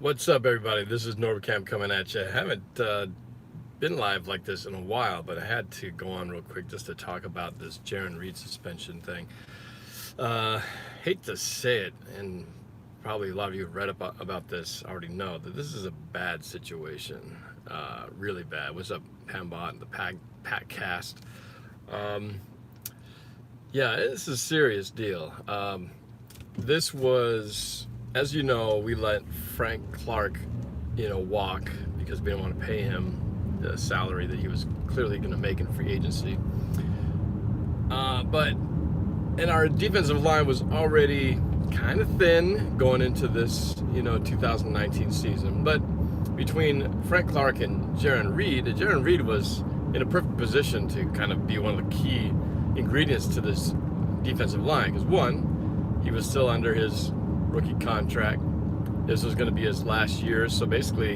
What's up, everybody? This is NorbCam coming at you. I haven't been live like this in a while, but I had to go on real quick just to talk about this Jarran Reed suspension thing. Uh, Hate to say it, and probably a lot of you have read about this already know that this is a bad situation. Really bad. What's up, Pambot and the Pack Cast? Um, yeah, it's a serious deal. This was, as you know, we let Frank Clark, walk because we didn't want to pay him the salary that he was clearly going to make in free agency. But and our defensive line was already kind of thin going into this, 2019 season. But between Frank Clark and Jarran Reed was in a perfect position to kind of be one of the key ingredients to this defensive line. Because one, he was still under his rookie contract. This was going to be his last year. So basically,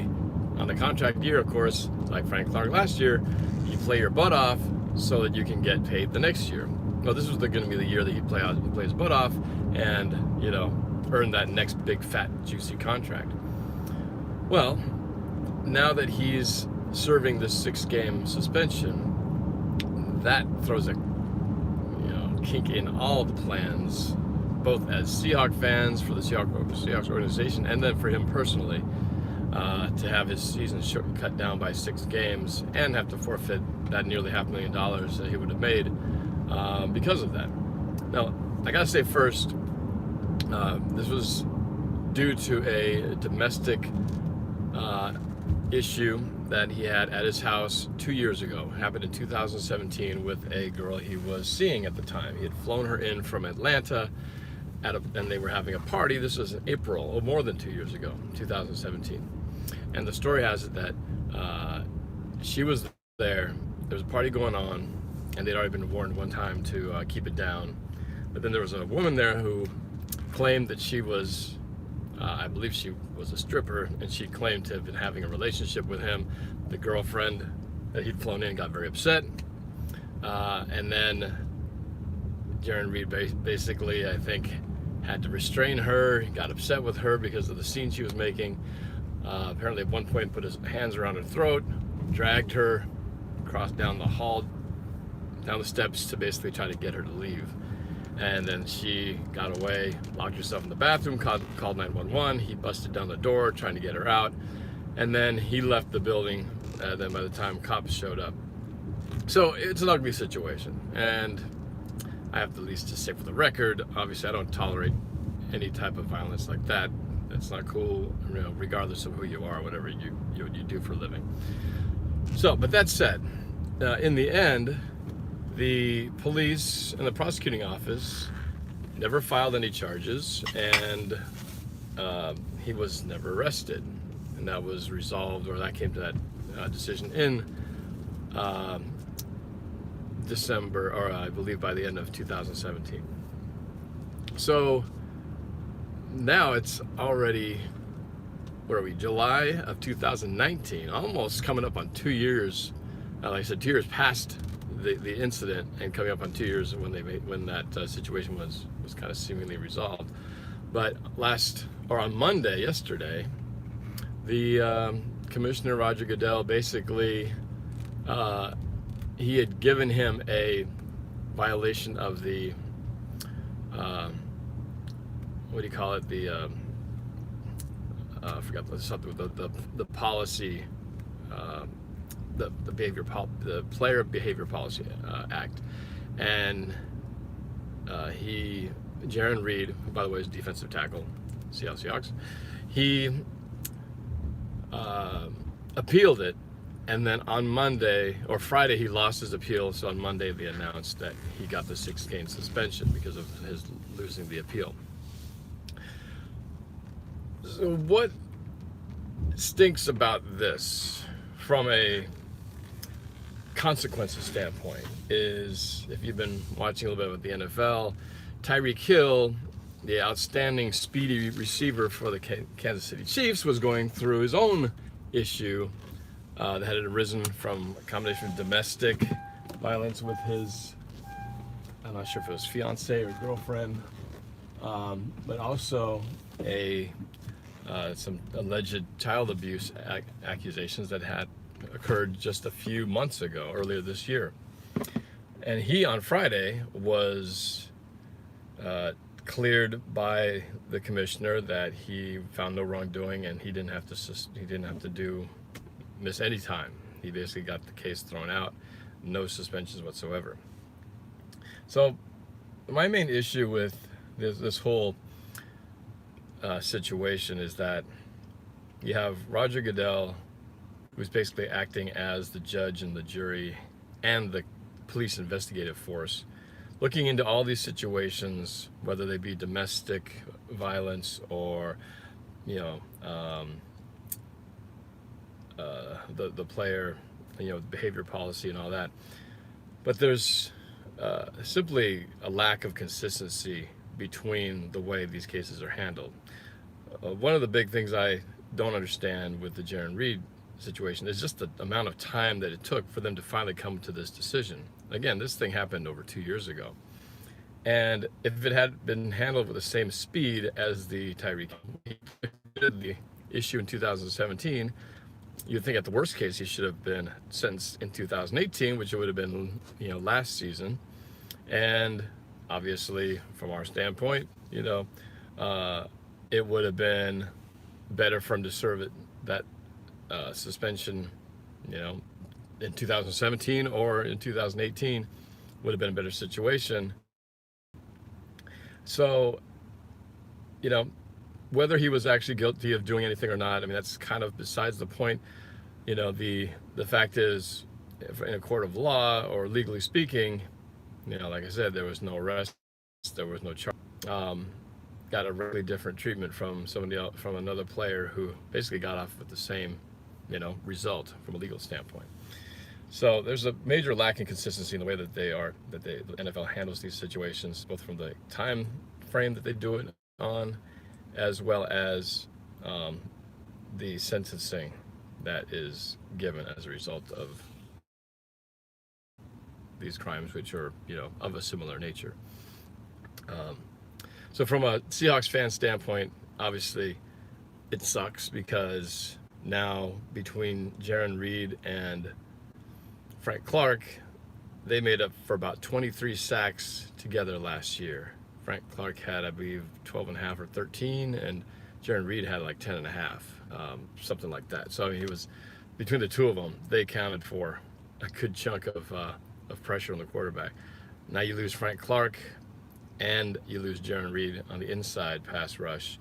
on the contract year, of course, like Frank Clark last year, you play your butt off so that you can get paid the next year. Well, this was going to be the year that he'd play his butt off and, earn that next big, fat, juicy contract. Well, now that he's serving this 6-game suspension, that throws a kink in all the plans, both as Seahawks fans, for the Seahawks organization, and then for him personally, to have his season cut down by 6 games and have to forfeit that nearly $500,000 that he would have made because of that. Now, I gotta say first, this was due to a domestic issue that he had at his house 2 years ago. It happened in 2017 with a girl he was seeing at the time. He had flown her in from Atlanta and they were having a party. This was in April, or more than 2 years ago, 2017. And the story has it that she was there. There was a party going on, and they'd already been warned one time to keep it down. But then there was a woman there who claimed that she was, I believe she was a stripper, and she claimed to have been having a relationship with him. The girlfriend that he'd flown in got very upset. And then Jarran Reed basically, I think, had to restrain her. He got upset with her because of the scene she was making. Apparently at one point put his hands around her throat, dragged her across down the hall, down the steps to basically try to get her to leave. And then she got away, locked herself in the bathroom, called 911. He busted down the door trying to get her out. And then he left the building. Then by the time cops showed up. So it's an ugly situation. And I have to at least just say for the record, obviously I don't tolerate any type of violence like that. That's not cool, regardless of who you are, whatever you do for a living. So, but that said, in the end, the police and the prosecuting office never filed any charges, and he was never arrested. And that was resolved, or that came to that decision in December, or I believe by the end of 2017. So now it's already, where are we, July of 2019, almost coming up on 2 years. Like I said, 2 years past the incident, and coming up on 2 years when that situation was kind of seemingly resolved. But on Monday, yesterday, the Commissioner Roger Goodell basically, he had given him a violation of the what do you call it? The I forgot something with the policy, the Player Behavior Policy Act, and Jarran Reed, who by the way is defensive tackle, Seattle Seahawks, he appealed it. And then on Monday, or Friday, he lost his appeal. So on Monday, they announced that he got the 6-game suspension because of his losing the appeal. So what stinks about this from a consequences standpoint is, if you've been watching a little bit with the NFL, Tyreek Hill, the outstanding speedy receiver for the Kansas City Chiefs, was going through his own issue that had arisen from a combination of domestic violence with his, I'm not sure if it was fiance or girlfriend, but also a some alleged child abuse accusations that had occurred just a few months ago, earlier this year. And he, on Friday, was cleared by the commissioner that he found no wrongdoing, and he didn't have to miss any time. He basically got the case thrown out, no suspensions whatsoever. So my main issue with this whole situation is that you have Roger Goodell, who's basically acting as the judge and the jury and the police investigative force, looking into all these situations, whether they be domestic violence or, you know, the player, you know, behavior policy and all that. But there's simply a lack of consistency between the way these cases are handled. One of the big things I don't understand with the Jarran Reed situation is just the amount of time that it took for them to finally come to this decision. Again, this thing happened over 2 years ago. And if it had been handled with the same speed as the Tyreek the issue in 2017, you'd think at the worst case he should have been sentenced in 2018, which would have been, you know, last season. And obviously, from our standpoint, you know, it would have been better for him to serve that suspension, you know, in 2017 or in 2018 would have been a better situation. So, you know, whether he was actually guilty of doing anything or not, I mean, that's kind of besides the point. You know, the fact is, in a court of law or legally speaking, you know, like I said, there was no arrest, there was no charge. Got a really different treatment from somebody else, from another player who basically got off with the same, you know, result from a legal standpoint. So there's a major lack in consistency in the way that the NFL handles these situations, both from the time frame that they do it on, as well as the sentencing that is given as a result of these crimes, which are, you know, of a similar nature. So from a Seahawks fan standpoint, obviously it sucks because now between Jarran Reed and Frank Clark, they made up for about 23 sacks together last year. Frank Clark had, I believe, 12 and a half or 13, and Jarran Reed had like 10 and a half, something like that. So I mean, he was, between the two of them, they accounted for a good chunk of pressure on the quarterback. Now you lose Frank Clark and you lose Jarran Reed on the inside pass rush.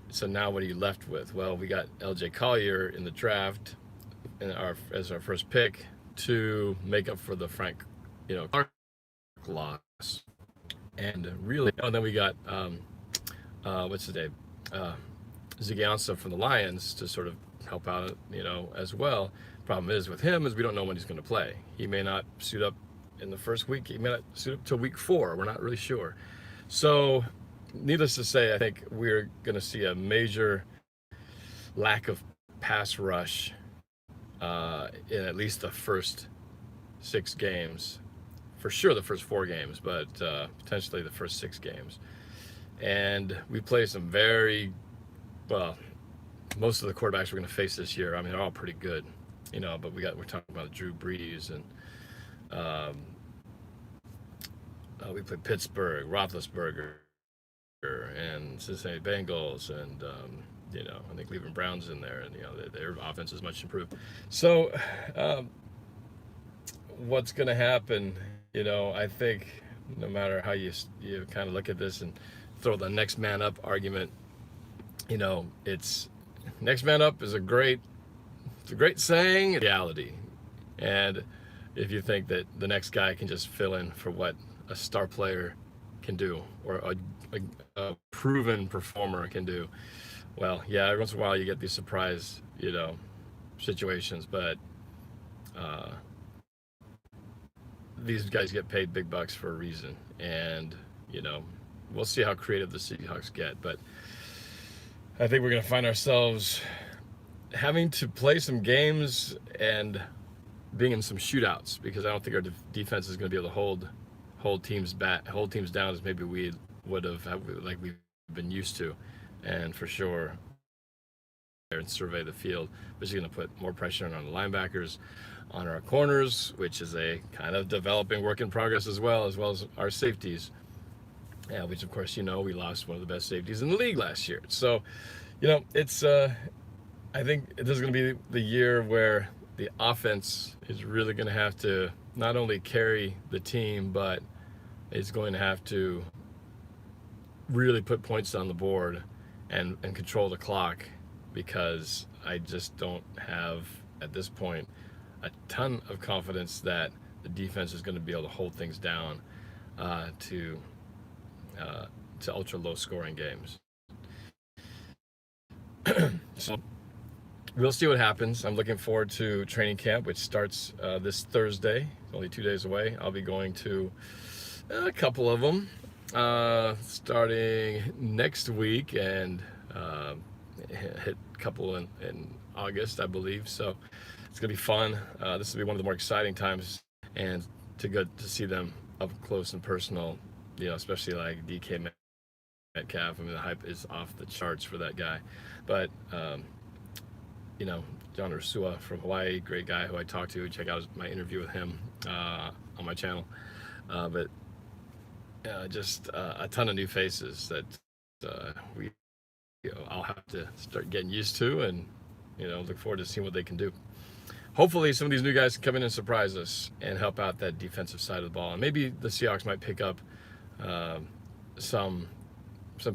So now what are you left with? Well, we got LJ Collier in the draft as our first pick to make up for the Frank, you know, Clark loss. And really, then we got what's his name, Ziggy Ansah from the Lions to sort of help out, you know, as well. Problem is with him is we don't know when he's going to play. He may not suit up in the first week. He may not suit up till week 4. We're not really sure. So, needless to say, I think we're going to see a major lack of pass rush in at least the first 6 games. For sure the first 4 games, but potentially the first 6 games. And we play some very, well, most of the quarterbacks we're going to face this year, I mean, they're all pretty good, you know, but we're talking about Drew Brees, and we play Pittsburgh, Roethlisberger, and Cincinnati Bengals, and you know, I think Cleveland Browns in there, and you know, their offense is much improved. So what's going to happen? You know, I think no matter how you kind of look at this and throw the next man up argument, you know, it's next man up is a great saying, reality. And if you think that the next guy can just fill in for what a star player can do, or a proven performer can do, well, yeah, every once in a while you get these surprise, you know, situations, but these guys get paid big bucks for a reason, and you know, we'll see how creative the Seahawks get. But I think we're going to find ourselves having to play some games and being in some shootouts, because I don't think our defense is going to be able to hold teams down as maybe we would have, like we've been used to. And for sure, and survey the field, which is going to put more pressure on the linebackers, on our corners, which is a kind of developing work in progress as well as our safeties, which of course, we lost one of the best safeties in the league last year. So, it's I think this is going to be the year where the offense is really going to have to not only carry the team, but it's going to have to really put points on the board and control the clock, because I just don't have, at this point, a ton of confidence that the defense is going to be able to hold things down to ultra low scoring games. So we'll see what happens. I'm looking forward to training camp, which starts this Thursday. It's only 2 days away. I'll be going to a couple of them starting next week, and hit a couple in August, I believe. So it's gonna be fun. This will be one of the more exciting times, and to see them up close and personal. Especially like DK Metcalf. I mean, the hype is off the charts for that guy. But John Ursua from Hawaii, great guy who I talked to. Check out my interview with him on my channel. But just a ton of new faces that I'll have to start getting used to, and look forward to seeing what they can do. Hopefully some of these new guys can come in and surprise us and help out that defensive side of the ball. And maybe the Seahawks might pick up some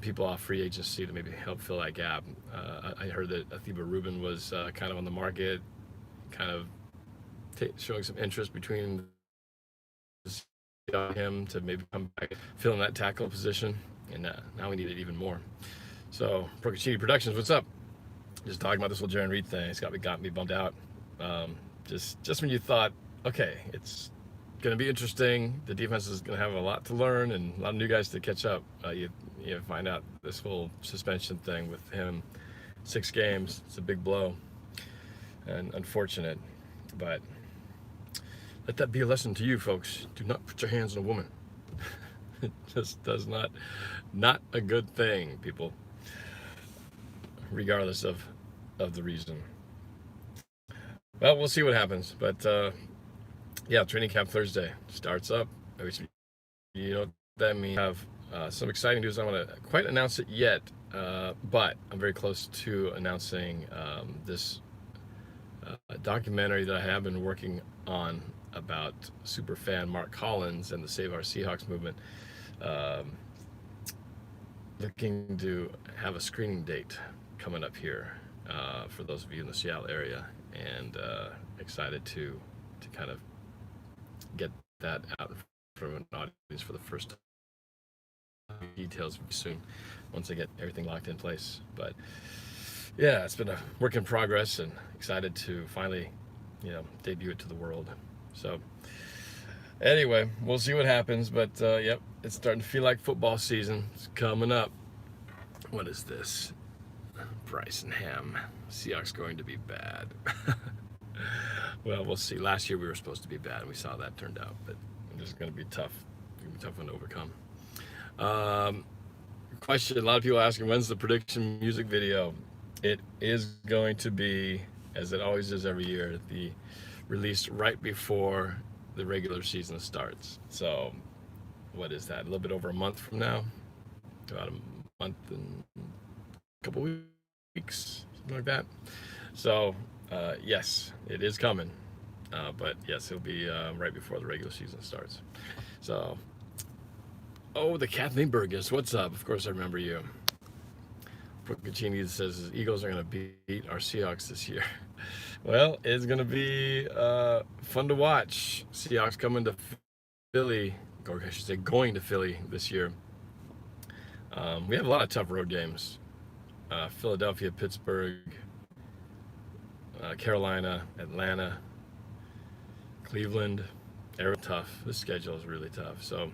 people off free agency to maybe help fill that gap. I heard that Atiba Rubin was kind of on the market, kind of showing some interest between him to maybe come back, fill in that tackle position, and now we need it even more. So, Procaccini Productions, what's up? Just talking about this whole Jarran Reed thing. It's got me bummed out. Just when you thought, okay, it's going to be interesting, the defense is going to have a lot to learn and a lot of new guys to catch up, you find out this whole suspension thing with him, 6 games. It's a big blow and unfortunate, but let that be a lesson to you folks. Do not put your hands on a woman. It just does not a good thing, people, regardless of the reason. Well, we'll see what happens, but yeah, training camp Thursday starts up. Which, that means we have some exciting news. I don't want to quite announce it yet, but I'm very close to announcing this documentary that I have been working on about superfan Mark Collins and the Save Our Seahawks movement. Looking to have a screening date coming up here for those of you in the Seattle area, and excited to kind of get that out in front of an audience for the first time. Details soon once I get everything locked in place. But yeah, it's been a work in progress, and excited to finally debut it to the world. So anyway, we'll see what happens, but yep, it's starting to feel like football season. It's coming up. What is this? Bryce and Ham. Seahawks going to be bad. Well, we'll see. Last year we were supposed to be bad, and we saw that turned out, but this is going to be tough. It's going to be a tough one to overcome. Question, a lot of people asking, when's the prediction music video? It is going to be, as it always is every year, released right before the regular season starts. So what is that, a little bit over a month from now? About a month and a couple weeks, something like that. So yes, it is coming, but yes, it'll be right before the regular season starts. So the Kathleen Burgess, what's up? Of course I remember you. Procaccini says Eagles are going to beat our Seahawks this year. Well, it's going to be fun to watch. Seahawks coming to Philly, or I should say going to Philly this year. We have a lot of tough road games. Philadelphia, Pittsburgh, Carolina, Atlanta, Cleveland. They're tough. The schedule is really tough. So,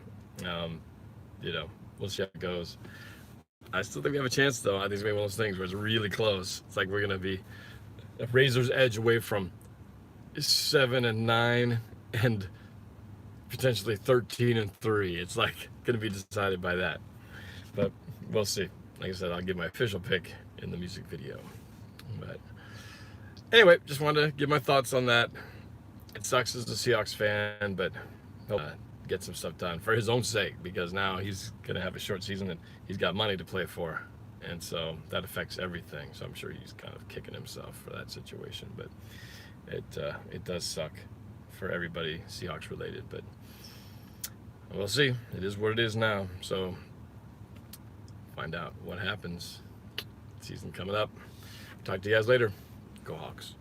we'll see how it goes. I still think we have a chance, though. I think it's going to be one of those things where it's really close. It's like we're going to be a razor's edge away from 7-9 and potentially 13-3. It's like going to be decided by that. But we'll see. Like I said, I'll give my official pick in the music video. But anyway, just wanted to give my thoughts on that. It sucks as a Seahawks fan, but he'll get some stuff done for his own sake, because now he's going to have a short season and he's got money to play for. And so that affects everything. So I'm sure he's kind of kicking himself for that situation. But it does suck for everybody Seahawks related. But we'll see. It is what it is now. So find out what happens. Season coming up. Talk to you guys later. Go Hawks.